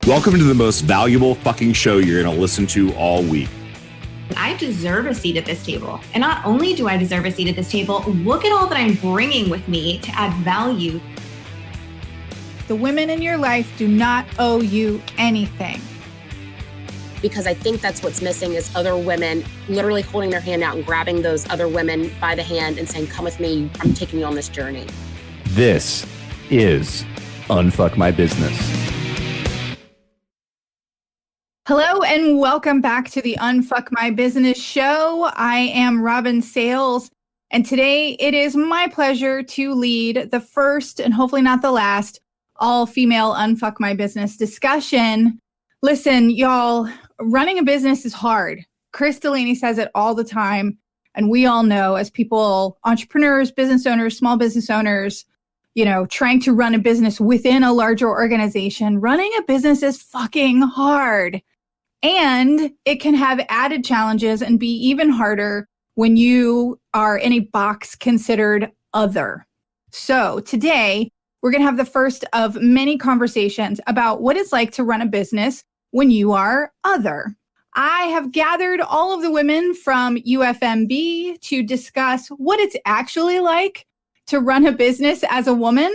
Welcome to the most valuable fucking show you're going to listen to all week. I deserve a seat at this table. And not only do I deserve a seat at this table, look at all that I'm bringing with me to add value. The women in your life do not owe you anything. Because I think that's what's missing is other women literally holding their hand out and grabbing those other women by the hand and saying, come with me, I'm taking you on this journey. This is Unfuck My Business. Hello and welcome back to the Unfuck My Business show. I am Robyn Sayles, and today it is my pleasure to lead the first and hopefully not the last all-female Unfuck My Business discussion. Listen, y'all, running a business is hard. Chris Delaney says it all the time, and we all know as people, entrepreneurs, business owners, small business owners, trying to run a business within a larger organization, running a business is fucking hard. And it can have added challenges and be even harder when you are in a box considered other. So today, we're going to have the first of many conversations about what it's like to run a business when you are other. I have gathered all of the women from UFMB to discuss what it's actually like to run a business as a woman.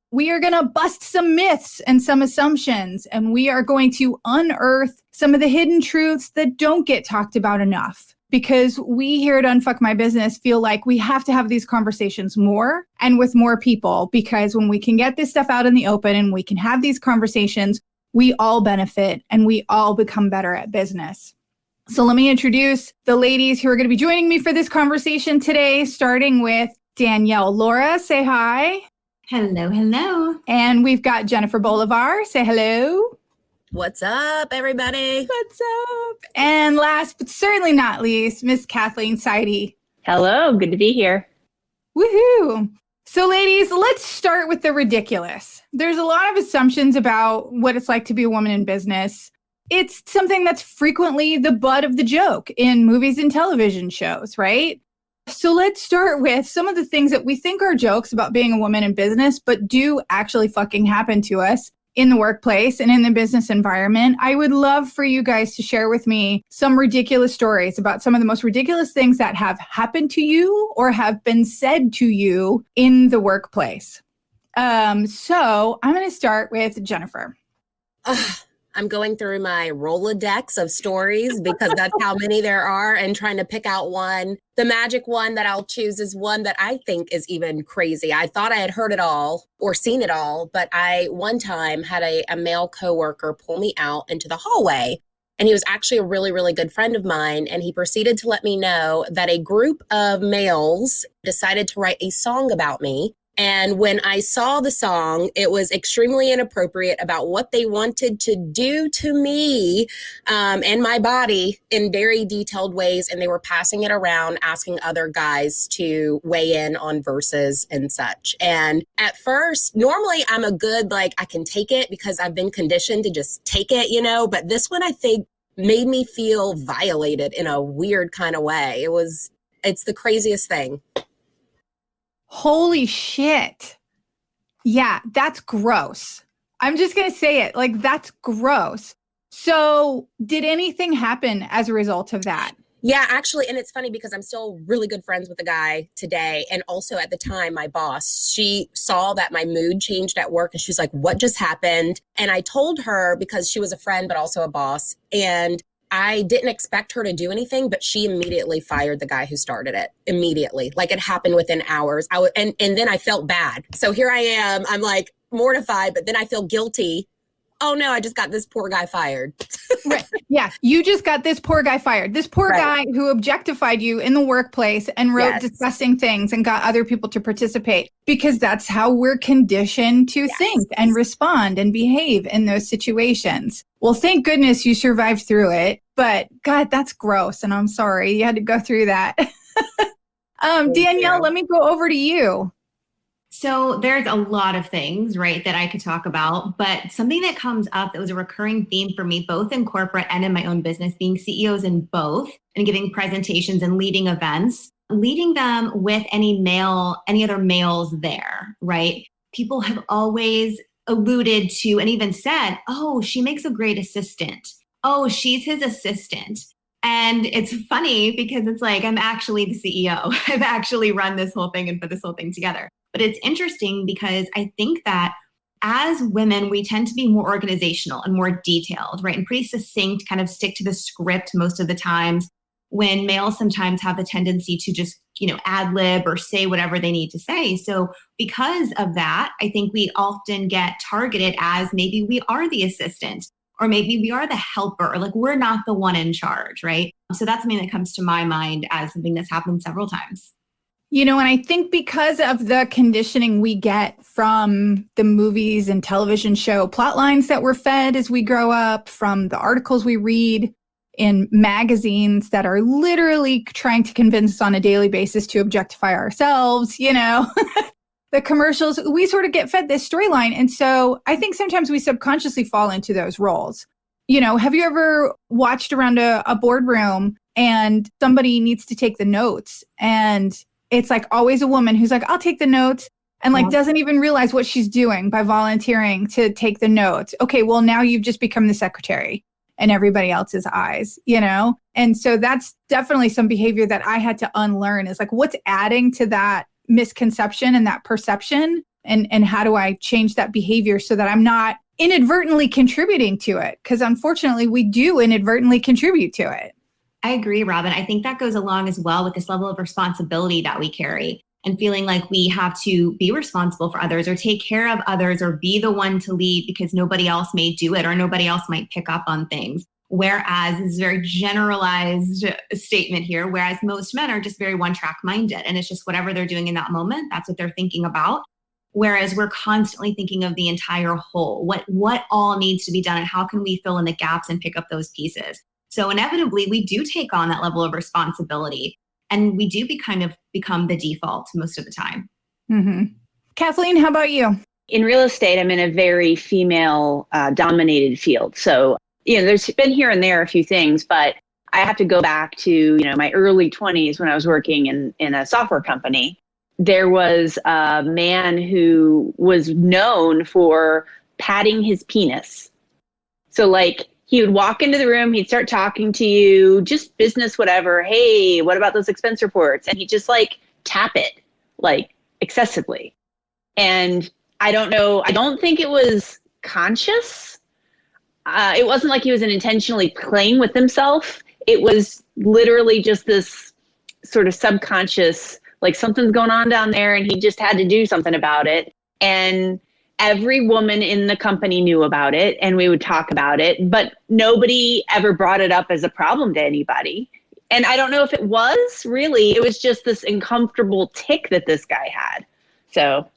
We are going to bust some myths and some assumptions, and we are going to unearth some of the hidden truths that don't get talked about enough. Because we here at Unfuck My Business feel like we have to have these conversations more and with more people, because when we can get this stuff out in the open and we can have these conversations, we all benefit and we all become better at business. So let me introduce the ladies who are going to be joining me for this conversation today, starting with Danielle. Laura, say hi. Hello, hello. And we've got Jennifer Bolivar. Say hello. What's up, everybody? What's up? And last but certainly not least, Miss Kathleen Seide. Hello, good to be here. Woohoo. So ladies, let's start with the ridiculous. There's a lot of assumptions about what it's like to be a woman in business. It's something that's frequently the butt of the joke in movies and television shows, right? So let's start with some of the things that we think are jokes about being a woman in business, but do actually fucking happen to us in the workplace and in the business environment. I would love for you guys to share with me some ridiculous stories about some of the most ridiculous things that have happened to you or have been said to you in the workplace. So I'm going to start with Jennifer. I'm going through my Rolodex of stories because that's how many there are and trying to pick out one. The magic one that I'll choose is one that I think is even crazy. I thought I had heard it all or seen it all, but I one time had a male coworker pull me out into the hallway, and he was actually a really, really good friend of mine. And he proceeded to let me know that a group of males decided to write a song about me. And when I saw the song, it was extremely inappropriate about what they wanted to do to me and my body in very detailed ways. And they were passing it around, asking other guys to weigh in on verses and such. And at first, normally I'm a good, I can take it because I've been conditioned to just take it, but this one I think made me feel violated in a weird kind of way. It's the craziest thing. Holy shit. Yeah, that's gross. I'm just going to say it. That's gross. So did anything happen as a result of that? Yeah, actually. And it's funny because I'm still really good friends with the guy today. And also at the time, my boss, she saw that my mood changed at work and she's like, what just happened? And I told her because she was a friend, but also a boss. And I didn't expect her to do anything, but she immediately fired the guy who started it immediately. It happened within hours. And then I felt bad. So here I am. I'm mortified, but then I feel guilty. Oh no, I just got this poor guy fired. Right. Yeah. You just got this poor guy fired. This poor guy who objectified you in the workplace and wrote disgusting things and got other people to participate, because that's how we're conditioned to think and respond and behave in those situations. Well, thank goodness you survived through it, but God, that's gross. And I'm sorry you had to go through that. Danielle, let me go over to you. So there's a lot of things, right, that I could talk about, but something that comes up that was a recurring theme for me, both in corporate and in my own business, being CEOs in both and giving presentations and leading events, leading them with any other males there, right? People have always alluded to and even said, oh, she makes a great assistant. Oh, she's his assistant. And it's funny because it's like, I'm actually the CEO. I've actually run this whole thing and put this whole thing together. But it's interesting because I think that as women, we tend to be more organizational and more detailed, right? And pretty succinct, kind of stick to the script most of the times, when males sometimes have the tendency to just, ad lib or say whatever they need to say. So because of that, I think we often get targeted as maybe we are the assistant, or maybe we are the helper, or like we're not the one in charge, right? So that's something that comes to my mind as something that's happened several times. And I think because of the conditioning we get from the movies and television show plot lines that we're fed as we grow up, from the articles we read in magazines that are literally trying to convince us on a daily basis to objectify ourselves, the commercials, we sort of get fed this storyline. And so I think sometimes we subconsciously fall into those roles. Have you ever watched around a boardroom and somebody needs to take the notes, and it's like always a woman who's like, I'll take the notes, and like doesn't even realize what she's doing by volunteering to take the notes. Okay, well, now you've just become the secretary in everybody else's eyes, And so that's definitely some behavior that I had to unlearn, is like, what's adding to that misconception and that perception, and how do I change that behavior so that I'm not inadvertently contributing to it? Because unfortunately, we do inadvertently contribute to it. I agree, Robyn. I think that goes along as well with this level of responsibility that we carry, and feeling like we have to be responsible for others or take care of others or be the one to lead because nobody else may do it or nobody else might pick up on things. Whereas this is a very generalized statement here, whereas most men are just very one-track minded, and it's just whatever they're doing in that moment, that's what they're thinking about. Whereas we're constantly thinking of the entire whole, what all needs to be done and how can we fill in the gaps and pick up those pieces. So inevitably, we do take on that level of responsibility, and we do become the default most of the time. Mm-hmm. Kathleen, how about you? In real estate, I'm in a very female dominated field. So, there's been here and there a few things, but I have to go back to, my early 20s when I was working in a software company. There was a man who was known for patting his penis. So like, he would walk into the room, he'd start talking to you, just business, whatever. Hey, what about those expense reports? And he'd just like tap it like excessively. And I don't think it was conscious. It wasn't like he was intentionally playing with himself. It was literally just this sort of subconscious, like something's going on down there and he just had to do something about it. And every woman in the company knew about it and we would talk about it, but nobody ever brought it up as a problem to anybody. And I don't know if it was really, it was just this uncomfortable tick that this guy had. So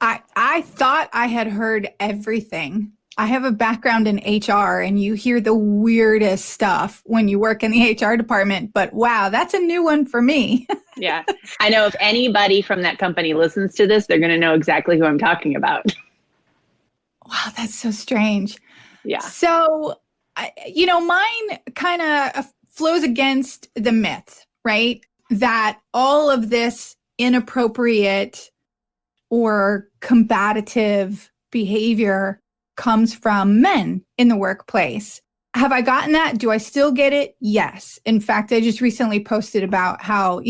I thought I had heard everything. I have a background in HR and you hear the weirdest stuff when you work in the HR department, but wow, that's a new one for me. Yeah. I know if anybody from that company listens to this, they're going to know exactly who I'm talking about. Wow, that's so strange. Yeah. So, mine kind of flows against the myth, right? That all of this inappropriate or combative behavior comes from men in the workplace. Have I gotten that? Do I still get it? Yes. In fact, I just recently posted about how,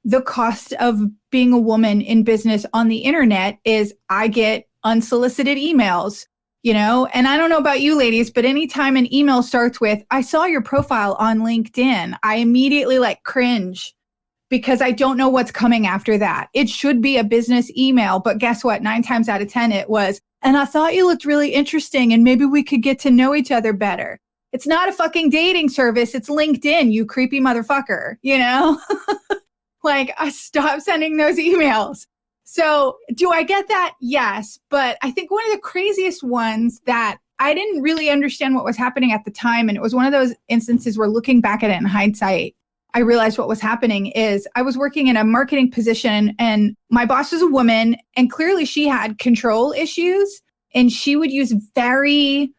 the cost of being a woman in business on the internet is I get unsolicited emails, and I don't know about you ladies, but anytime an email starts with, I saw your profile on LinkedIn, I immediately cringe because I don't know what's coming after that. It should be a business email, but guess what? 9 times out of 10, it was, and I thought you looked really interesting and maybe we could get to know each other better. It's not a fucking dating service. It's LinkedIn, you creepy motherfucker, I stopped sending those emails. So do I get that? Yes. But I think one of the craziest ones that I didn't really understand what was happening at the time, and it was one of those instances where looking back at it in hindsight, I realized what was happening is I was working in a marketing position and my boss was a woman and clearly she had control issues and she would use very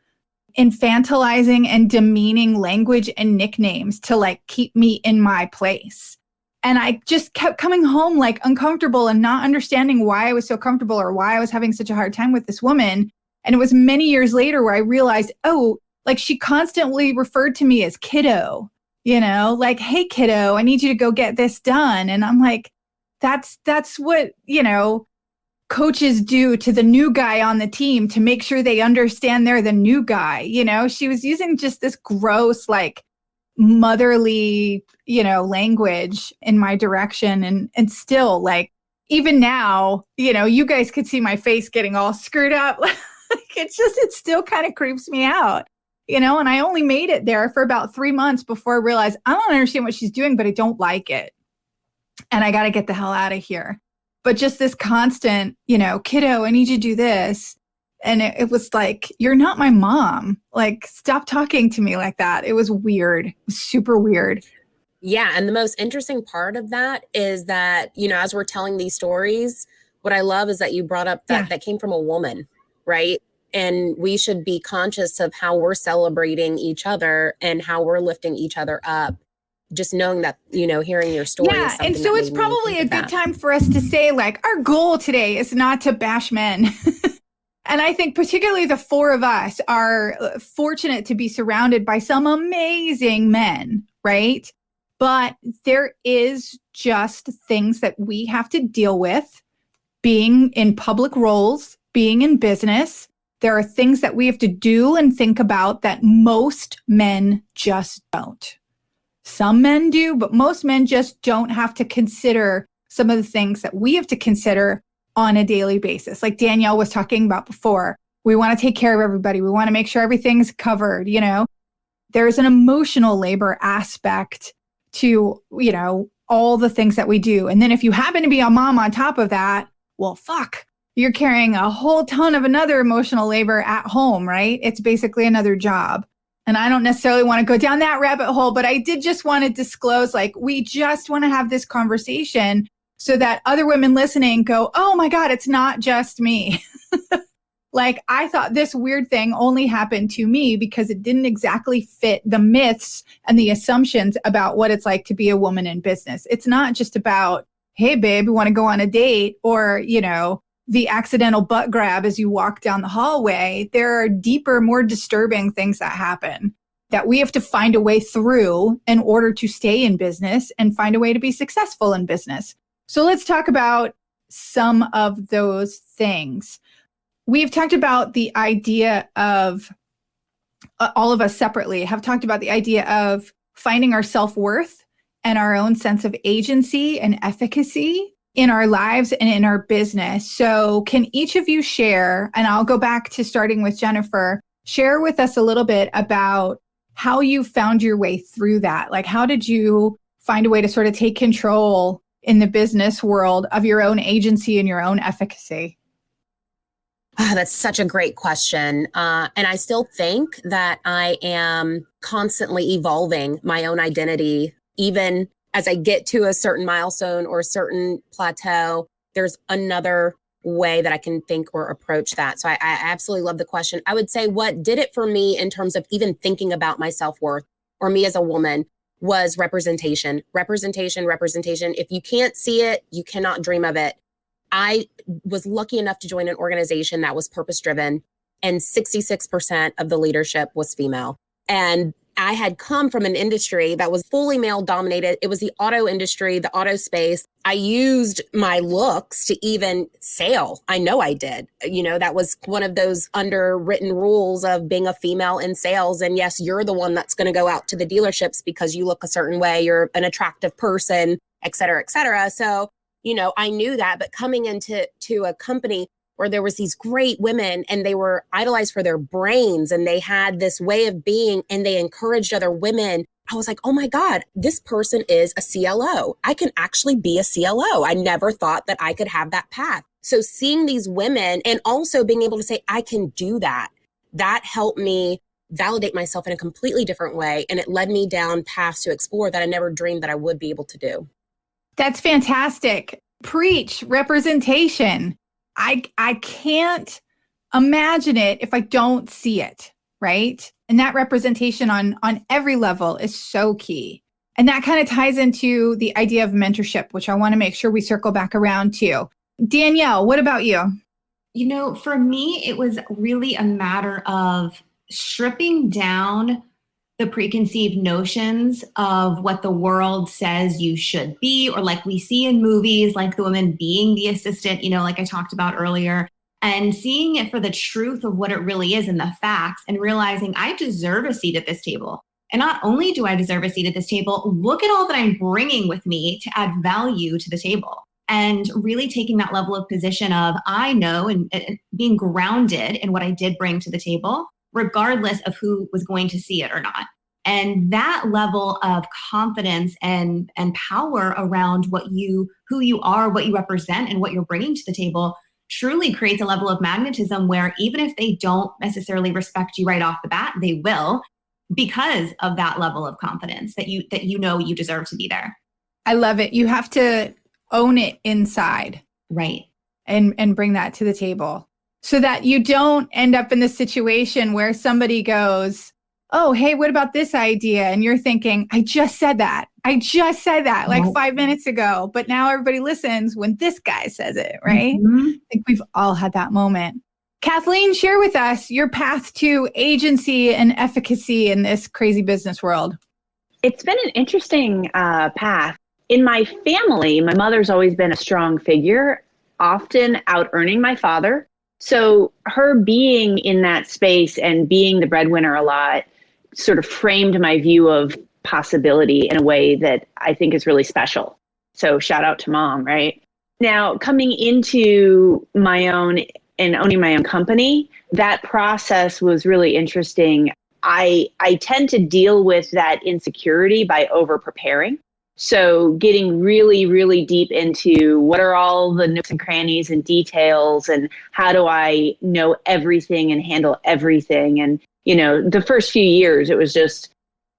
infantilizing and demeaning language and nicknames to keep me in my place. And I just kept coming home like uncomfortable and not understanding why I was so comfortable or why I was having such a hard time with this woman. And it was many years later where I realized, oh, like she constantly referred to me as kiddo, you know, like, hey, kiddo, I need you to go get this done. And I'm like, that's what, you know, coaches do to the new guy on the team to make sure they understand they're the new guy. You know, she was using just this gross, like motherly, you know, language in my direction. And still, like, even now, you know, you guys could see my face getting all screwed up. It still kind of creeps me out, you know, and I only made it there for about 3 months before I realized I don't understand what she's doing, but I don't like it. And I got to get the hell out of here. But just this constant, you know, kiddo, I need you to do this. And it was like, you're not my mom. Like, stop talking to me like that. It was weird. It was super weird. Yeah. And the most interesting part of that is that, you know, as we're telling these stories, what I love is that you brought up that that came from a woman, right? And we should be conscious of how we're celebrating each other and how we're lifting each other up. Just knowing that, you know, hearing your story. Yeah. And so it's probably a good time for us to say, like, our goal today is not to bash men. And I think particularly the four of us are fortunate to be surrounded by some amazing men, right? But there is just things that we have to deal with being in public roles, being in business. There are things that we have to do and think about that most men just don't. Some men do, but most men just don't have to consider some of the things that we have to consider on a daily basis. Like Danielle was talking about before, we want to take care of everybody. We want to make sure everything's covered, you know. There's an emotional labor aspect to, you know, all the things that we do. And then if you happen to be a mom on top of that, well, fuck, you're carrying a whole ton of another emotional labor at home, right? It's basically another job. And I don't necessarily want to go down that rabbit hole, but I did just want to disclose, like, we just want to have this conversation so that other women listening go, oh my God, it's not just me. Like, I thought this weird thing only happened to me because it didn't exactly fit the myths and the assumptions about what it's like to be a woman in business. It's not just about, hey, babe, you want to go on a date, or, you know, the accidental butt grab as you walk down the hallway. There are deeper, more disturbing things that happen that we have to find a way through in order to stay in business and find a way to be successful in business. So let's talk about some of those things. We've talked about the idea of, all of us separately have talked about the idea of finding our self-worth and our own sense of agency and efficacy in our lives and in our business. So can each of you share, and I'll go back to starting with Jennifer, share with us a little bit about how you found your way through that? Like, how did you find a way to sort of take control in the business world of your own agency and your own efficacy? That's such a great question. And I still think that I am constantly evolving my own identity, even as I get to a certain milestone or a certain plateau. There's another way that I can think or approach that. So I absolutely love the question. I would say what did it for me in terms of even thinking about my self-worth or me as a woman was representation. If you can't see it, you cannot dream of it. I was lucky enough to join an organization that was purpose-driven, and 66% of the leadership was female. And I had come from an industry that was fully male-dominated. It was the auto industry, the auto space. I used my looks to even sell. I know I did. You know, that was one of those underwritten rules of being a female in sales. And yes, you're the one that's going to go out to the dealerships because you look a certain way, you're an attractive person, et cetera, et cetera. So, you know, I knew that, but coming into a company where there was these great women and they were idolized for their brains and they had this way of being and they encouraged other women, I was like, oh my God, this person is a CLO. I can actually be a CLO. I never thought that I could have that path. So seeing these women and also being able to say, I can do that, that helped me validate myself in a completely different way. And it led me down paths to explore that I never dreamed that I would be able to do. That's fantastic. Preach representation. I can't imagine it if I don't see it, right? And that representation on every level is so key. And that kind of ties into the idea of mentorship, which I want to make sure we circle back around to. Danielle, what about you? You know, for me, it was really a matter of stripping down the preconceived notions of what the world says you should be, or like we see in movies, like the woman being the assistant, you know, like I talked about earlier, and seeing it for the truth of what it really is and the facts, and realizing I deserve a seat at this table. And not only do I deserve a seat at this table, look at all that I'm bringing with me to add value to the table. And really taking that level of position of I know, and being grounded in what I did bring to the table, regardless of who was going to see it or not. And that level of confidence and power around who you are, what you represent, and what you're bringing to the table truly creates a level of magnetism where even if they don't necessarily respect you right off the bat, they will, because of that level of confidence that you know you deserve to be there. I love it. You have to own it inside. Right. And bring that to the table so that you don't end up in the situation where somebody goes, oh, hey, what about this idea? And you're thinking, I just said that like 5 minutes ago, but now everybody listens when this guy says it, right? Mm-hmm. I think we've all had that moment. Kathleen, share with us your path to agency and efficacy in this crazy business world. It's been an interesting path. In my family, my mother's always been a strong figure, often out earning my father. So her being in that space and being the breadwinner a lot sort of framed my view of possibility in a way that I think is really special. So shout out to mom, right? Now, coming into my own and owning my own company, that process was really interesting. I tend to deal with that insecurity by over preparing. So getting really, really deep into what are all the nooks and crannies and details, and how do I know everything and handle everything? And, you know, the first few years, it was just,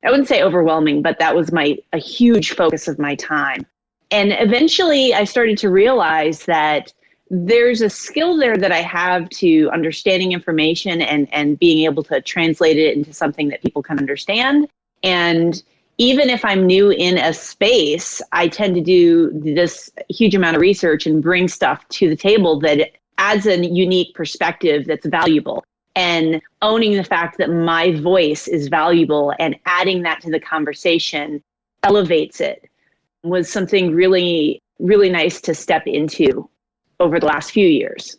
I wouldn't say overwhelming, but that was a huge focus of my time. And eventually I started to realize that there's a skill there that I have to understanding information and being able to translate it into something that people can understand. And even if I'm new in a space, I tend to do this huge amount of research and bring stuff to the table that adds a unique perspective that's valuable. And owning the fact that my voice is valuable and adding that to the conversation elevates it was something really, really nice to step into over the last few years.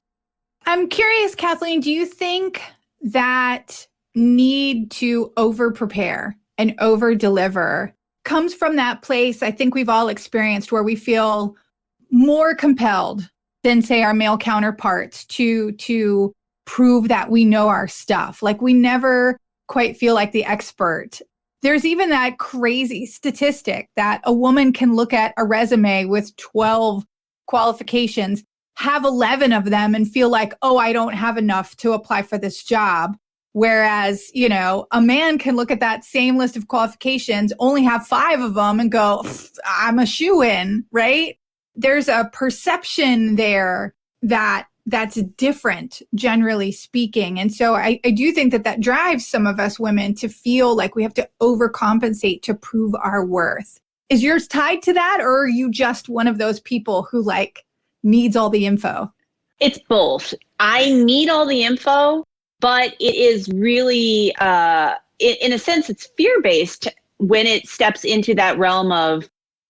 I'm curious, Kathleen, do you think that need to over-prepare and over-deliver comes from that place I think we've all experienced where we feel more compelled than, say, our male counterparts to prove that we know our stuff? Like we never quite feel like the expert. There's even that crazy statistic that a woman can look at a resume with 12 qualifications, have 11 of them and feel like, oh, I don't have enough to apply for this job. Whereas, you know, a man can look at that same list of qualifications, only have 5 of them and go, I'm a shoo-in, right? There's a perception there that's different, generally speaking. And so I do think that drives some of us women to feel like we have to overcompensate to prove our worth. Is yours tied to that, or are you just one of those people who like needs all the info? It's both. I need all the info, but it is really, in a sense, it's fear-based when it steps into that realm of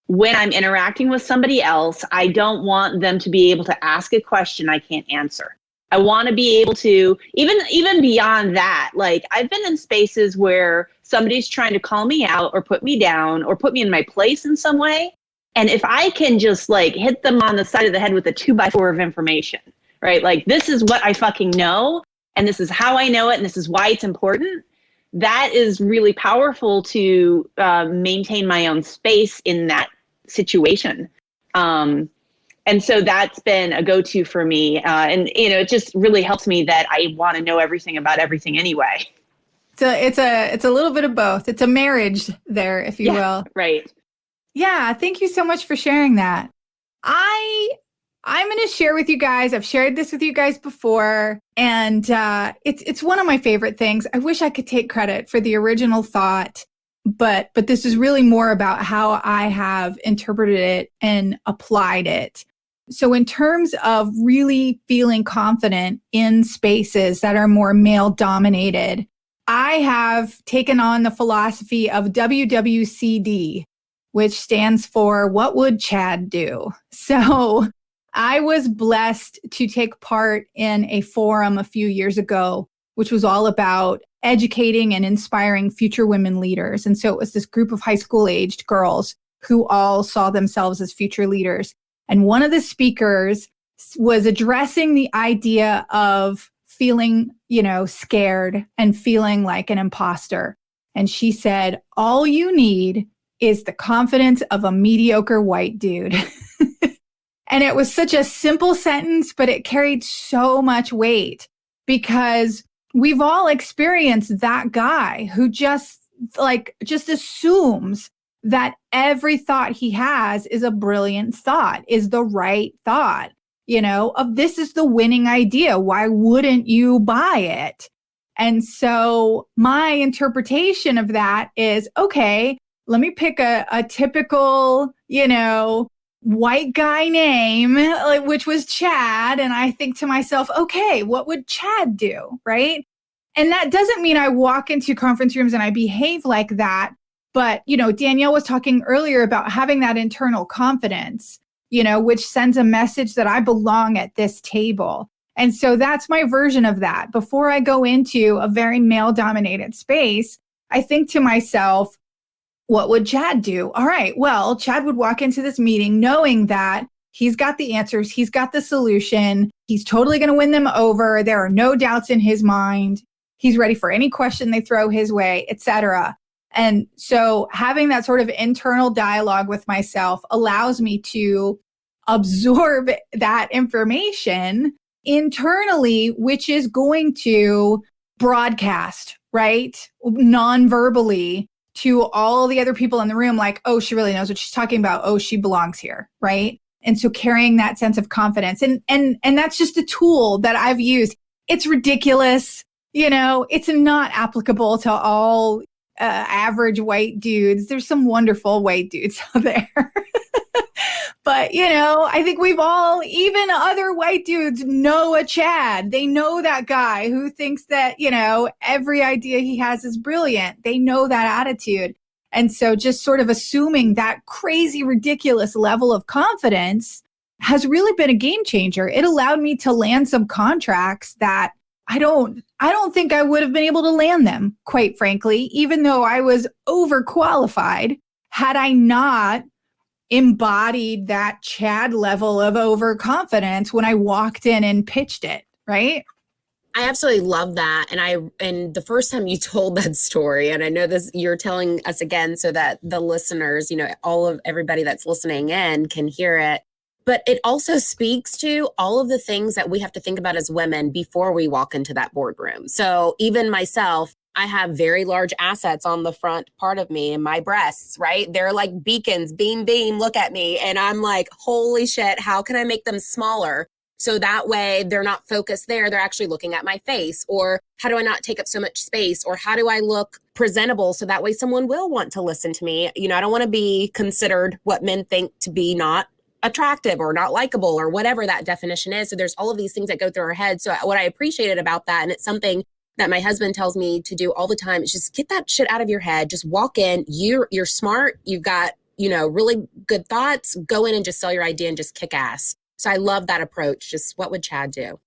when I'm interacting with somebody else, I don't want them to be able to ask a question I can't answer. I want to be able to, even beyond that, like I've been in spaces where somebody's trying to call me out or put me down or put me in my place in some way. And if I can just like hit them on the side of the head with a 2x4 of information, right? Like this is what I fucking know. And this is how I know it. And this is why it's important. That is really powerful to maintain my own space in that situation. And so that's been a go-to for me. And, you know, it just really helps me that I want to know everything about everything anyway. So it's a little bit of both. It's a marriage there, if you will. Right. Yeah. Thank you so much for sharing that. I'm going to share with you guys. I've shared this with you guys before, and it's one of my favorite things. I wish I could take credit for the original thought. but this is really more about how I have interpreted it and applied it. So in terms of really feeling confident in spaces that are more male dominated, I have taken on the philosophy of WWCD, which stands for What Would Chad Do? So I was blessed to take part in a forum a few years ago, which was all about educating and inspiring future women leaders. And so it was this group of high school aged girls who all saw themselves as future leaders. And one of the speakers was addressing the idea of feeling, scared and feeling like an imposter. And she said, all you need is the confidence of a mediocre white dude. And it was such a simple sentence, but it carried so much weight because we've all experienced that guy who just assumes that every thought he has is a brilliant thought, is the right thought, of this is the winning idea. Why wouldn't you buy it? And so my interpretation of that is, okay, let me pick a typical, white guy name, which was Chad. And I think to myself, okay, what would Chad do? Right. And that doesn't mean I walk into conference rooms and I behave like that. But, Danielle was talking earlier about having that internal confidence, which sends a message that I belong at this table. And so that's my version of that. Before I go into a very male dominated space, I think to myself, what would Chad do? All right, well, Chad would walk into this meeting knowing that he's got the answers, he's got the solution, he's totally going to win them over. There are no doubts in his mind. He's ready for any question they throw his way, etc. And so having that sort of internal dialogue with myself allows me to absorb that information internally, which is going to broadcast, right? Non-verbally to all the other people in the room, like, oh, she really knows what she's talking about. Oh, she belongs here, right? And so carrying that sense of confidence. And that's just a tool that I've used. It's ridiculous. It's not applicable to all average white dudes. There's some wonderful white dudes out there. But, I think we've all, even other white dudes, know a Chad. They know that guy who thinks that, every idea he has is brilliant. They know that attitude. And so just sort of assuming that crazy, ridiculous level of confidence has really been a game changer. It allowed me to land some contracts that I don't think I would have been able to land them, quite frankly, even though I was overqualified, had I not embodied that Chad level of overconfidence when I walked in and pitched it, right? I absolutely love that. And the first time you told that story, and I know this, you're telling us again so that the listeners, everybody that's listening in can hear it. But it also speaks to all of the things that we have to think about as women before we walk into that boardroom. So even myself, I have very large assets on the front part of me and my breasts, right? They're like beacons, beam, look at me. And I'm like, holy shit, how can I make them smaller? So that way they're not focused there. They're actually looking at my face. Or how do I not take up so much space? Or how do I look presentable so that way someone will want to listen to me? I don't want to be considered what men think to be not attractive or not likable or whatever that definition is. So there's all of these things that go through our head. So what I appreciated about that, and it's something that my husband tells me to do all the time, is just get that shit out of your head. Just walk in. You're smart. You've got, really good thoughts. Go in and just sell your idea and just kick ass. So I love that approach. Just what would Chad do?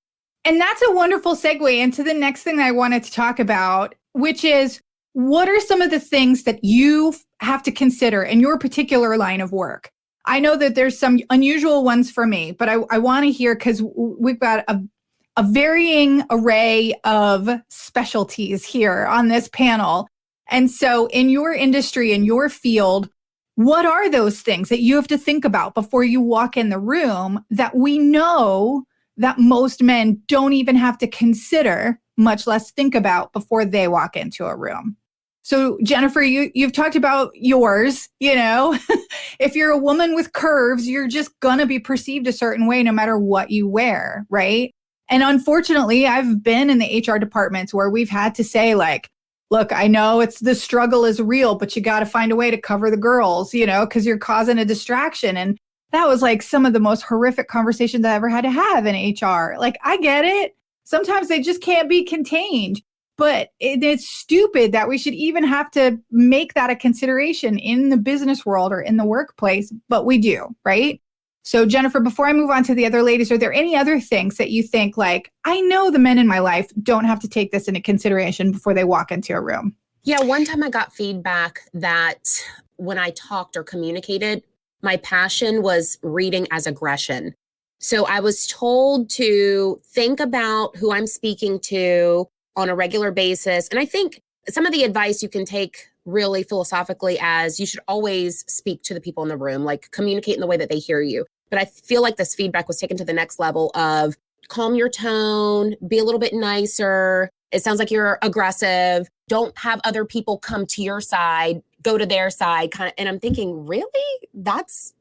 And that's a wonderful segue into the next thing that I wanted to talk about, which is what are some of the things that you have to consider in your particular line of work? I know that there's some unusual ones for me, but I want to hear, because we've got a varying array of specialties here on this panel. And so in your industry, in your field, what are those things that you have to think about before you walk in the room that we know that most men don't even have to consider, much less think about before they walk into a room? So Jennifer, you've talked about yours, if you're a woman with curves, you're just going to be perceived a certain way no matter what you wear, right? And unfortunately, I've been in the HR departments where we've had to say, like, look, I know the struggle is real, but you got to find a way to cover the girls, because you're causing a distraction. And that was like some of the most horrific conversations I ever had to have in HR. Like, I get it. Sometimes they just can't be contained, but it's stupid that we should even have to make that a consideration in the business world or in the workplace, but we do, right? So Jennifer, before I move on to the other ladies, are there any other things that you think, like, I know the men in my life don't have to take this into consideration before they walk into a room? Yeah, one time I got feedback that when I talked or communicated, my passion was reading as aggression. So I was told to think about who I'm speaking to on a regular basis. And I think some of the advice you can take really philosophically as you should always speak to the people in the room, like communicate in the way that they hear you. But I feel like this feedback was taken to the next level of calm your tone, be a little bit nicer. It sounds like you're aggressive. Don't have other people come to your side, go to their side. And I'm thinking, really? That's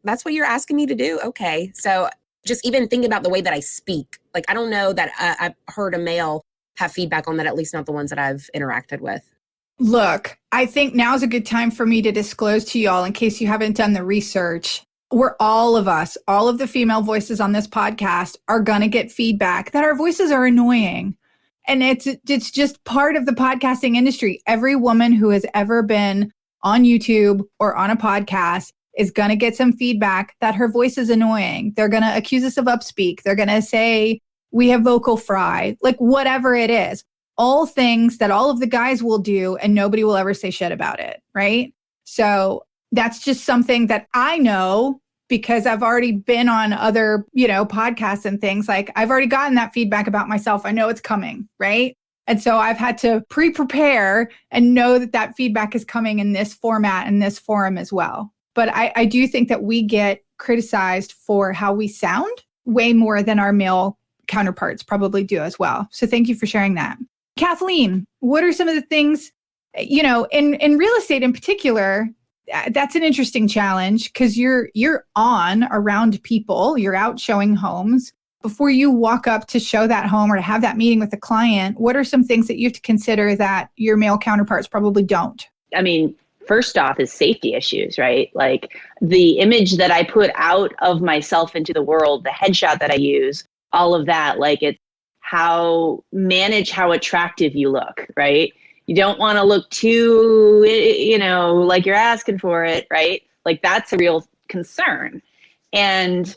what you're asking me to do? Okay. So just even think about the way that I speak. Like, I don't know that I've heard a male have feedback on that, at least not the ones that I've interacted with. Look, I think now's a good time for me to disclose to y'all, in case you haven't done the research, all of the female voices on this podcast are going to get feedback that our voices are annoying. And it's just part of the podcasting industry. Every woman who has ever been on YouTube or on a podcast is going to get some feedback that her voice is annoying. They're going to accuse us of upspeak. They're going to say we have vocal fry, like whatever it is. All things that all of the guys will do and nobody will ever say shit about it, right? So that's just something that I know because I've already been on other, podcasts and things. Like, I've already gotten that feedback about myself. I know it's coming, right? And so I've had to pre-prepare and know that feedback is coming in this format and this forum as well. But I do think that we get criticized for how we sound way more than our male counterparts probably do as well. So thank you for sharing that. Kathleen, what are some of the things, in real estate in particular, that's an interesting challenge because you're on around people, you're out showing homes. Before you walk up to show that home or to have that meeting with the client, what are some things that you have to consider that your male counterparts probably don't? I mean, first off is safety issues, right? Like the image that I put out of myself into the world, the headshot that I use, all of that, like it's manage how attractive you look, right? You don't want to look too, like you're asking for it, right? Like that's a real concern. And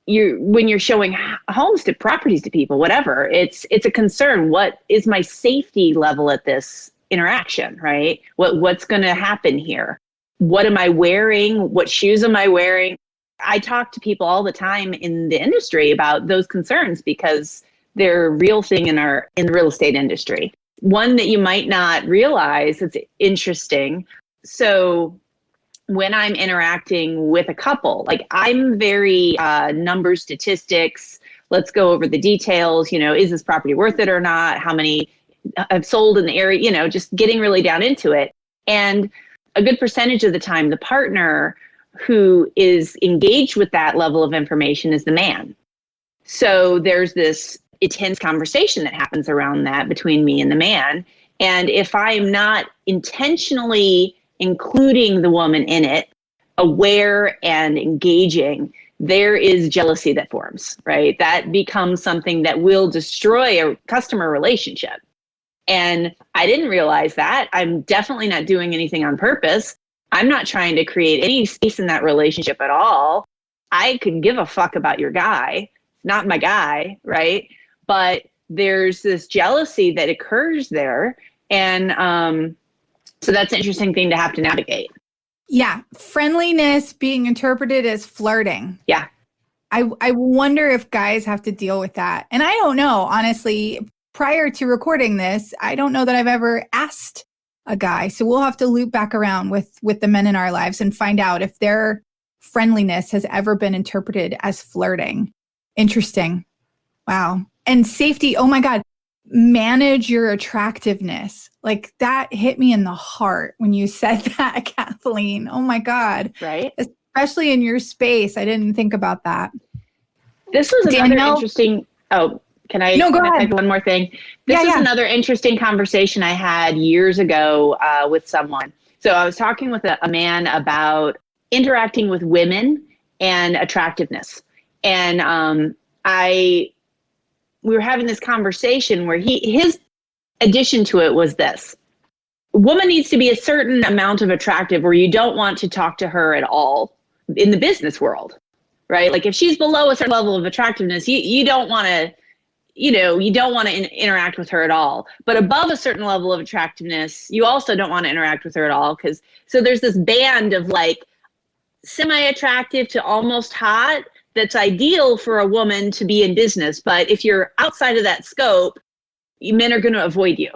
when you're showing homes to properties to people, whatever, it's a concern. What is my safety level at this interaction, right? What's going to happen here? What am I wearing? What shoes am I wearing? I talk to people all the time in the industry about those concerns because they're a real thing in the real estate industry. One that you might not realize, it's interesting. So when I'm interacting with a couple, like I'm very numbers, statistics, let's go over the details, is this property worth it or not? How many have sold in the area, just getting really down into it. And a good percentage of the time, the partner who is engaged with that level of information is the man. So there's this intense conversation that happens around that between me and the man. And if I am not intentionally including the woman in it, aware and engaging, there is jealousy that forms, right? That becomes something that will destroy a customer relationship. And I didn't realize that. I'm definitely not doing anything on purpose. I'm not trying to create any space in that relationship at all. I could give a fuck about your guy, not my guy, right? But there's this jealousy that occurs there. And so that's an interesting thing to have to navigate. Yeah. Friendliness being interpreted as flirting. Yeah. I wonder if guys have to deal with that. And I don't know, honestly, prior to recording this, I don't know that I've ever asked a guy. So we'll have to loop back around with the men in our lives and find out if their friendliness has ever been interpreted as flirting. Interesting. Wow. And safety. Oh my God. Manage your attractiveness. Like that hit me in the heart when you said that, Kathleen. Oh my God. Right. Especially in your space. I didn't think about that. This was another Danielle? interesting. Oh, Can I type one more thing? This is another interesting conversation I had years ago with someone. So I was talking with a man about interacting with women and attractiveness. And we were having this conversation where his addition to it was this. A woman needs to be a certain amount of attractive where you don't want to talk to her at all in the business world, right? Like if she's below a certain level of attractiveness, you don't want to, you don't want to interact with her at all. But above a certain level of attractiveness, you also don't want to interact with her at all. So there's this band of like semi-attractive to almost hot that's ideal for a woman to be in business. But if you're outside of that scope, men are going to avoid you.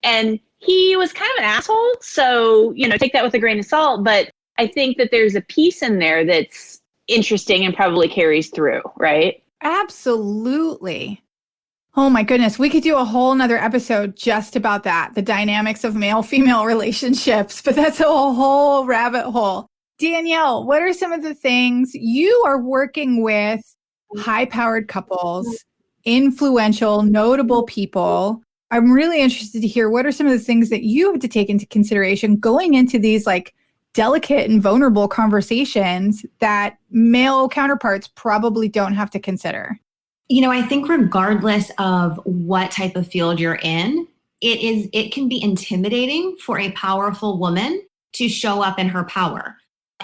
And he was kind of an asshole. So, take that with a grain of salt. But I think that there's a piece in there that's interesting and probably carries through, right? Absolutely. Oh my goodness. We could do a whole nother episode just about that, the dynamics of male-female relationships, but that's a whole rabbit hole. Danielle, what are some of the things you are working with high-powered couples, influential, notable people? I'm really interested to hear what are some of the things that you have to take into consideration going into these like delicate and vulnerable conversations that male counterparts probably don't have to consider. I think regardless of what type of field you're in, it can be intimidating for a powerful woman to show up in her power.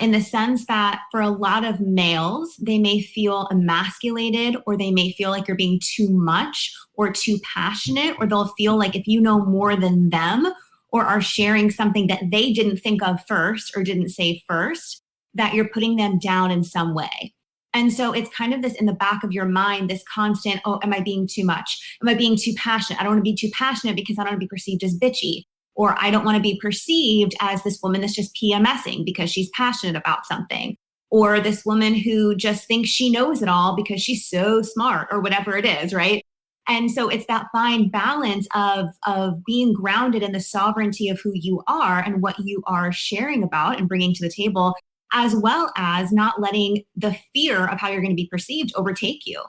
In the sense that for a lot of males, they may feel emasculated, or they may feel like you're being too much or too passionate, or they'll feel like if you know more than them or are sharing something that they didn't think of first or didn't say first, that you're putting them down in some way. And so it's kind of this in the back of your mind, this constant, oh, am I being too much? Am I being too passionate? I don't want to be too passionate because I don't want to be perceived as bitchy. Or I don't want to be perceived as this woman that's just PMSing because she's passionate about something. Or this woman who just thinks she knows it all because she's so smart, or whatever it is, right? And so it's that fine balance of being grounded in the sovereignty of who you are and what you are sharing about and bringing to the table, as well as not letting the fear of how you're going to be perceived overtake you.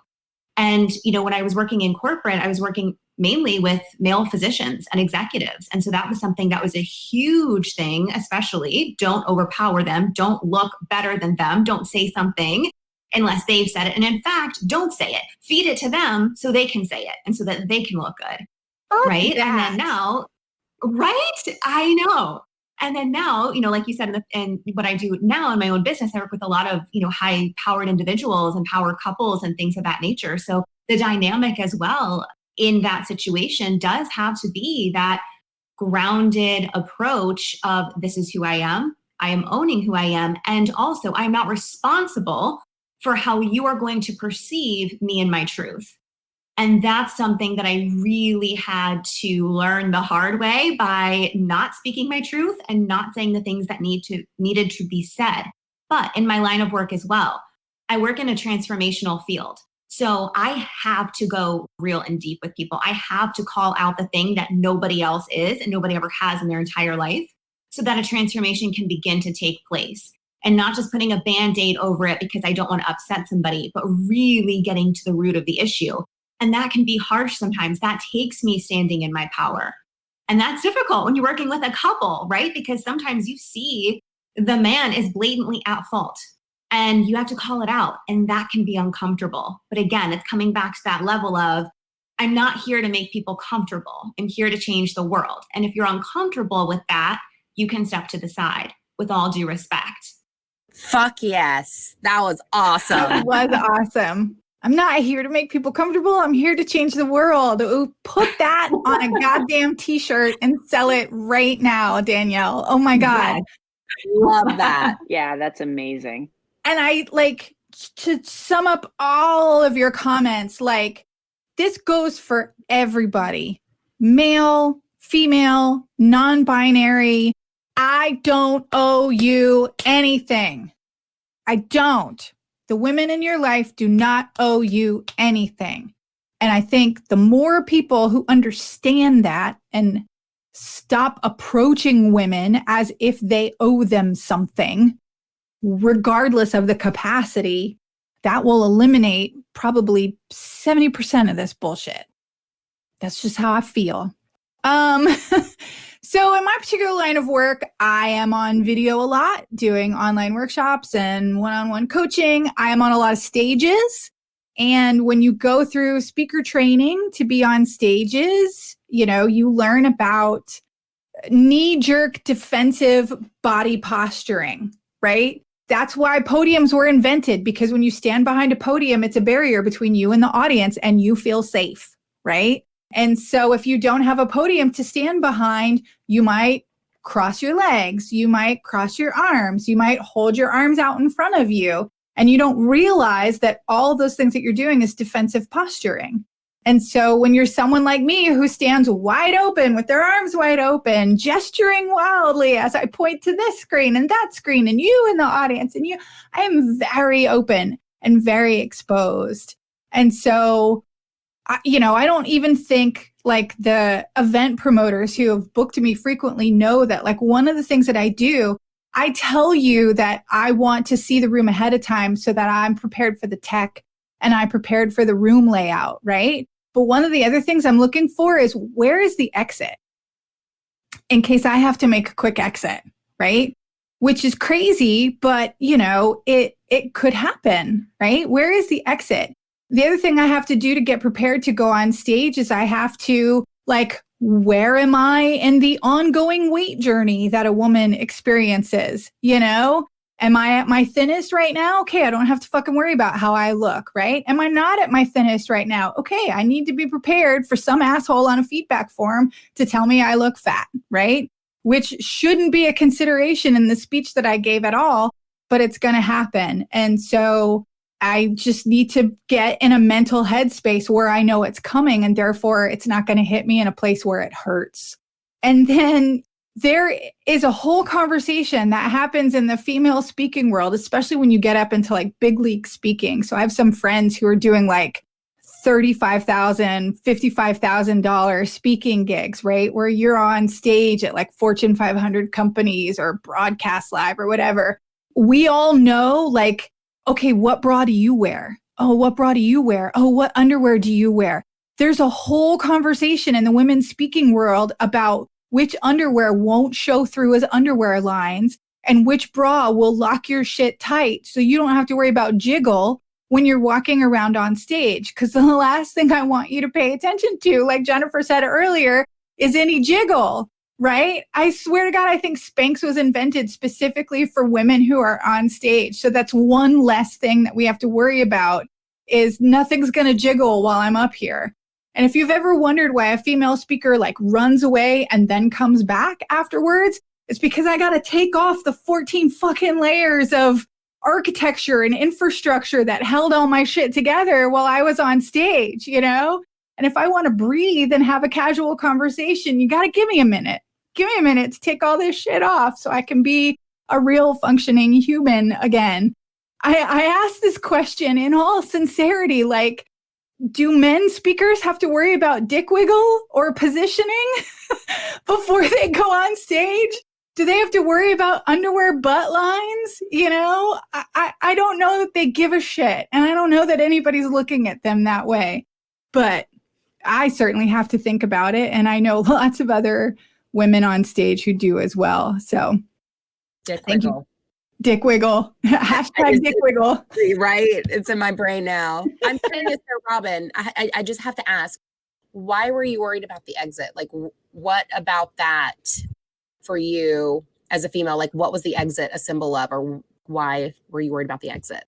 And, when I was working in corporate, I was working mainly with male physicians and executives. And so that was something that was a huge thing, especially don't overpower them. Don't look better than them. Don't say something unless they've said it. And in fact, don't say it. Feed it to them so they can say it and so that they can look good. Right. That. And then now, right. I know. And then now, like you said, and what I do now in my own business, I work with a lot of, high powered individuals and power couples and things of that nature. So the dynamic as well in that situation does have to be that grounded approach of this is who I am owning who I am. And also I'm not responsible for how you are going to perceive me and my truth. And that's something that I really had to learn the hard way by not speaking my truth and not saying the things that needed to be said. But in my line of work as well, I work in a transformational field. So I have to go real and deep with people. I have to call out the thing that nobody else is and nobody ever has in their entire life so that a transformation can begin to take place. And not just putting a Band-Aid over it because I don't want to upset somebody, but really getting to the root of the issue. And that can be harsh sometimes. That takes me standing in my power. And that's difficult when you're working with a couple, right? Because sometimes you see the man is blatantly at fault and you have to call it out. And that can be uncomfortable. But again, it's coming back to that level of, I'm not here to make people comfortable. I'm here to change the world. And if you're uncomfortable with that, you can step to the side with all due respect. Fuck yes. That was awesome. That was awesome. I'm not here to make people comfortable. I'm here to change the world. Ooh, put that on a goddamn t-shirt and sell it right now, Danielle. Oh my God. Yes. Love that. Yeah, that's amazing. And I like to sum up all of your comments, like this goes for everybody, male, female, non-binary. I don't owe you anything. I don't. The women in your life do not owe you anything. And I think the more people who understand that and stop approaching women as if they owe them something, regardless of the capacity, that will eliminate probably 70% of this bullshit. That's just how I feel. So in my particular line of work, I am on video a lot, doing online workshops and one-on-one coaching. I am on a lot of stages. And when you go through speaker training to be on stages, you know, you learn about knee-jerk defensive body posturing, right? That's why podiums were invented, because when you stand behind a podium, it's a barrier between you and the audience and you feel safe, right? And so if you don't have a podium to stand behind, you might cross your legs, you might cross your arms, you might hold your arms out in front of you, and you don't realize that all those things that you're doing is defensive posturing. And so when you're someone like me who stands wide open with their arms wide open, gesturing wildly as I point to this screen and that screen and you in the audience and you, I am very open and very exposed. And so I don't even think like the event promoters who have booked me frequently know that like one of the things that I do, I tell you that I want to see the room ahead of time so that I'm prepared for the tech and I'm prepared for the room layout, right? But one of the other things I'm looking for is where is the exit in case I have to make a quick exit, right? Which is crazy, but it could happen, right? Where is the exit? The other thing I have to do to get prepared to go on stage is I have to where am I in the ongoing weight journey that a woman experiences? Am I at my thinnest right now? Okay, I don't have to fucking worry about how I look, right? Am I not at my thinnest right now? Okay, I need to be prepared for some asshole on a feedback form to tell me I look fat, right? Which shouldn't be a consideration in the speech that I gave at all, but it's going to happen. And so I just need to get in a mental headspace where I know it's coming and therefore it's not going to hit me in a place where it hurts. And then there is a whole conversation that happens in the female speaking world, especially when you get up into big league speaking. So I have some friends who are doing $35,000, $55,000 speaking gigs, right? Where you're on stage at Fortune 500 companies or Broadcast Live or whatever. We all know okay, what bra do you wear? Oh, what bra do you wear? Oh, what underwear do you wear? There's a whole conversation in the women's speaking world about which underwear won't show through as underwear lines and which bra will lock your shit tight so you don't have to worry about jiggle when you're walking around on stage. Because the last thing I want you to pay attention to, like Jennifer said earlier, is any jiggle. Right? I swear to God, I think Spanx was invented specifically for women who are on stage. So that's one less thing that we have to worry about is nothing's going to jiggle while I'm up here. And if you've ever wondered why a female speaker runs away and then comes back afterwards, it's because I got to take off the 14 fucking layers of architecture and infrastructure that held all my shit together while I was on stage, And if I want to breathe and have a casual conversation, you got to give me a minute. Give me a minute to take all this shit off so I can be a real functioning human again. I asked this question in all sincerity, do men speakers have to worry about dick wiggle or positioning before they go on stage? Do they have to worry about underwear butt lines? I don't know that they give a shit. And I don't know that anybody's looking at them that way. But I certainly have to think about it. And I know lots of other women on stage who do as well. So Dick wiggle. Dick wiggle. Hashtag dick wiggle. Right? It's in my brain now. I'm curious there, Robyn. I just have to ask, why were you worried about the exit? What about that for you as a female? What was the exit a symbol of, or why were you worried about the exit?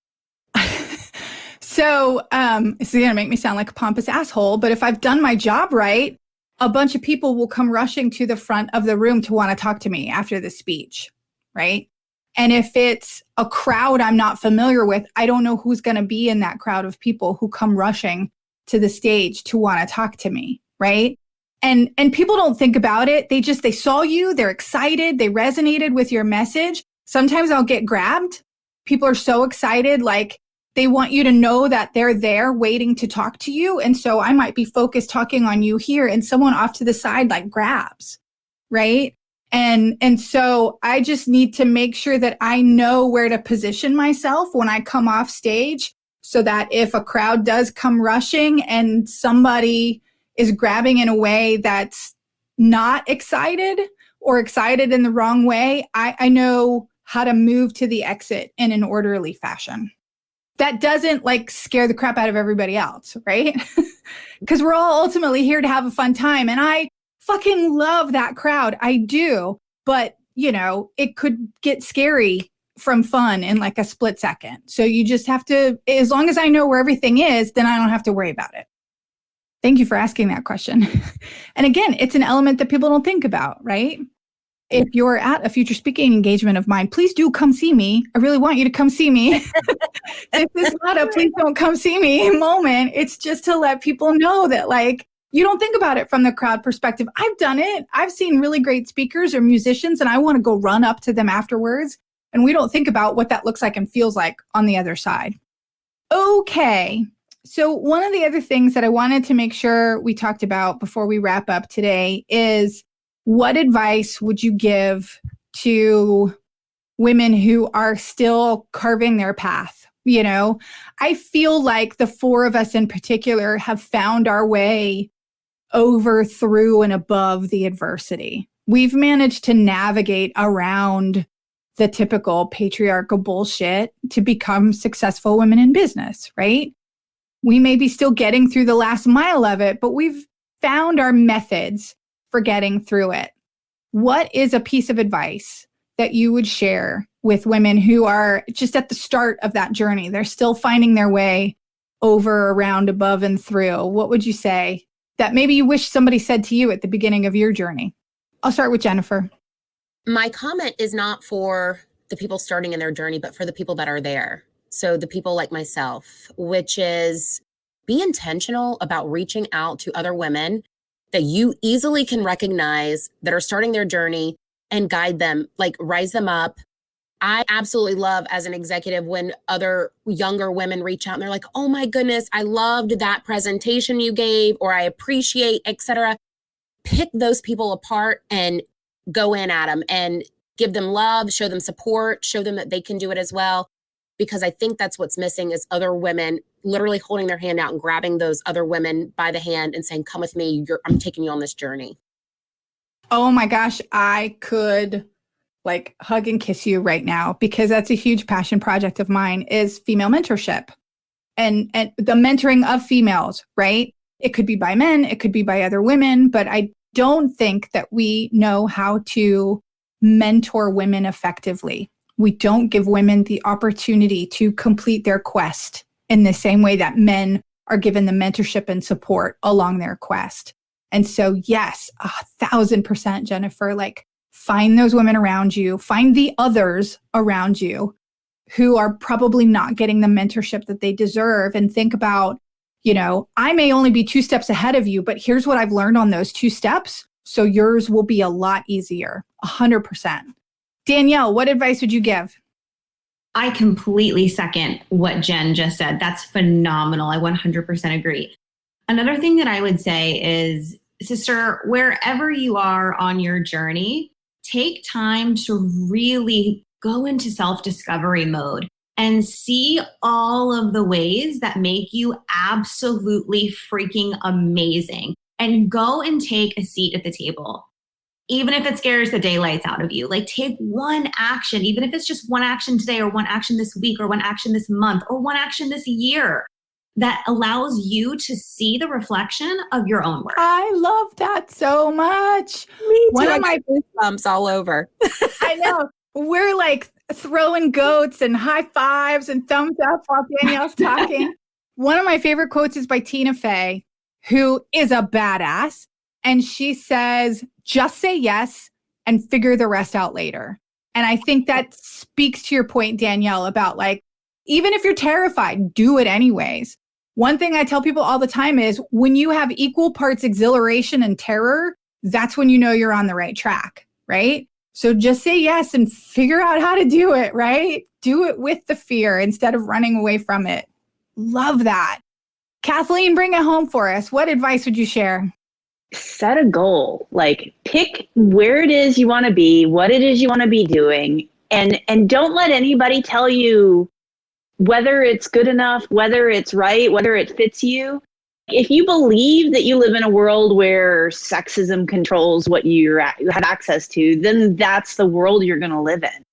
So it's going to make me sound like a pompous asshole, but if I've done my job right, a bunch of people will come rushing to the front of the room to want to talk to me after the speech, right? And if it's a crowd I'm not familiar with, I don't know who's going to be in that crowd of people who come rushing to the stage to want to talk to me, right? And people don't think about it. They saw you, they're excited, they resonated with your message. Sometimes I'll get grabbed. People are so excited, they want you to know that they're there waiting to talk to you. And so I might be focused talking on you here and someone off to the side grabs, right? And so I just need to make sure that I know where to position myself when I come off stage so that if a crowd does come rushing and somebody is grabbing in a way that's not excited or excited in the wrong way, I know how to move to the exit in an orderly fashion. That doesn't like scare the crap out of everybody else, right? Because we're all ultimately here to have a fun time. And I fucking love that crowd. I do. But, you know, it could get scary from fun in like a split second. So you just have to, as long as I know where everything is, then I don't have to worry about it. Thank you for asking that question. And again, it's an element that people don't think about, right? If you're at a future speaking engagement of mine, please do come see me. I really want you to come see me. This is not a please don't come see me moment. It's just to let people know that like, you don't think about it from the crowd perspective. I've done it. I've seen really great speakers or musicians and I want to go run up to them afterwards. And we don't think about what that looks like and feels like on the other side. Okay. So one of the other things that I wanted to make sure we talked about before we wrap up today is, what advice would you give to women who are still carving their path? You know, I feel like the four of us in particular have found our way over, through, and above the adversity. We've managed to navigate around the typical patriarchal bullshit to become successful women in business, right? We may be still getting through the last mile of it, but we've found our methods for getting through it. What is a piece of advice that you would share with women who are just at the start of that journey? They're still finding their way over, around, above, and through. What would you say that maybe you wish somebody said to you at the beginning of your journey? I'll start with Jennifer. My comment is not for the people starting in their journey, but for the people that are there. So the people like myself, which is be intentional about reaching out to other women that you easily can recognize that are starting their journey and guide them, like rise them up. I absolutely love as an executive when other younger women reach out and they're like, oh my goodness, I loved that presentation you gave, or I appreciate, etc. Pick those people apart and go in at them and give them love, show them support, show them that they can do it as well. Because I think that's what's missing is other women literally holding their hand out and grabbing those other women by the hand and saying, come with me, I'm taking you on this journey. Oh my gosh, I could like hug and kiss you right now, because that's a huge passion project of mine, is female mentorship and the mentoring of females, right? It could be by men, it could be by other women, but I don't think that we know how to mentor women effectively. We don't give women the opportunity to complete their quest in the same way that men are given the mentorship and support along their quest. And so, yes, 1,000%, Jennifer, like find those women around you, find the others around you who are probably not getting the mentorship that they deserve, and think about, you know, I may only be 2 steps ahead of you, but here's what I've learned on those 2 steps. So yours will be a lot easier, 100%. Danielle, what advice would you give? I completely second what Jenn just said. That's phenomenal. I 100% agree. Another thing that I would say is, sister, wherever you are on your journey, take time to really go into self-discovery mode and see all of the ways that make you absolutely freaking amazing, and go and take a seat at the table. Even if it scares the daylights out of you, like take one action, even if it's just one action today, or one action this week, or one action this month, or one action this year, that allows you to see the reflection of your own work. I love that so much. Me too. One of my goosebumps all over. I know. We're like throwing goats and high fives and thumbs up while Danielle's talking. One of my favorite quotes is by Tina Fey, who is a badass. And she says, just say yes and figure the rest out later. And I think that speaks to your point, Danielle, about like, even if you're terrified, do it anyways. One thing I tell people all the time is, when you have equal parts exhilaration and terror, that's when you know you're on the right track, right? So just say yes and figure out how to do it, right? Do it with the fear instead of running away from it. Love that. Kathleen, bring it home for us. What advice would you share? Set a goal, like pick where it is you want to be, what it is you want to be doing, and don't let anybody tell you whether it's good enough, whether it's right, whether it fits you. If you believe that you live in a world where sexism controls what you have access to, then that's the world you're going to live in.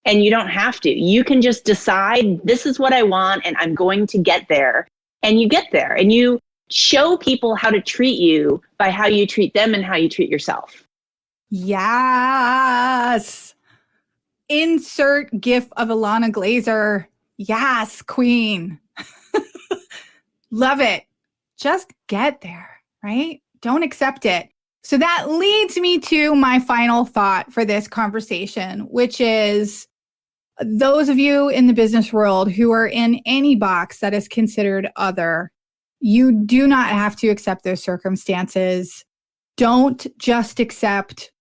And you don't have to. You can just decide, this is what I want, and I'm going to get there. And you get there. And you show people how to treat you by how you treat them and how you treat yourself. Yes. Insert GIF of Ilana Glazer. Yes, queen. Love it. Just get there, right? Don't accept it. So that leads me to my final thought for this conversation, which is those of you in the business world who are in any box that is considered other, you do not have to accept those circumstances. Don't just accept.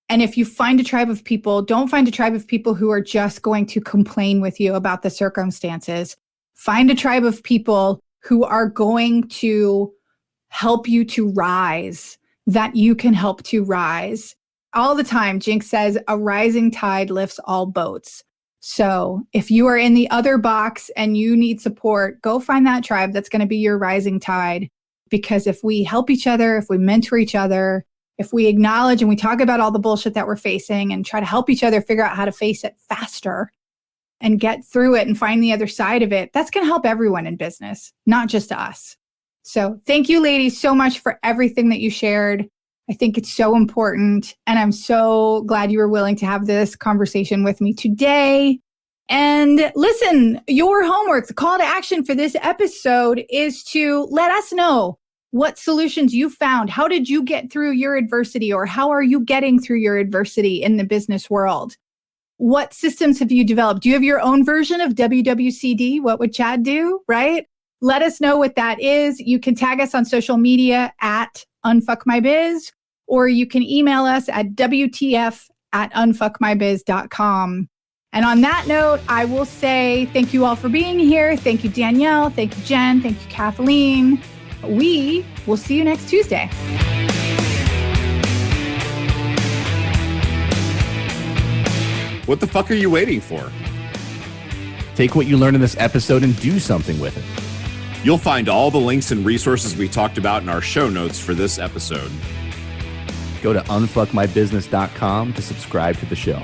And if you find a tribe of people, don't find a tribe of people who are just going to complain with you about the circumstances. Find a tribe of people who are going to help you to rise, that you can help to rise. All the time, Jinx says, a rising tide lifts all boats. So if you are in the other box and you need support, go find that tribe that's going to be your rising tide. Because if we help each other, if we mentor each other, if we acknowledge and we talk about all the bullshit that we're facing and try to help each other figure out how to face it faster and get through it and find the other side of it, that's going to help everyone in business, not just us. So thank you, ladies, so much for everything that you shared. I think it's so important. And I'm so glad you were willing to have this conversation with me today. And listen, your homework, the call to action for this episode is to let us know what solutions you found. How did you get through your adversity, or how are you getting through your adversity in the business world? What systems have you developed? Do you have your own version of WWCD? What would Chad do, right? Let us know what that is. You can tag us on social media at unfuckmybiz, or you can email us at WTF@unfuckmybiz.com. And on that note, I will say thank you all for being here. Thank you, Danielle. Thank you, Jenn. Thank you, Kathleen. We will see you next Tuesday. What the fuck are you waiting for? Take what you learned in this episode and do something with it. You'll find all the links and resources we talked about in our show notes for this episode. Go to unfuckmybusiness.com to subscribe to the show.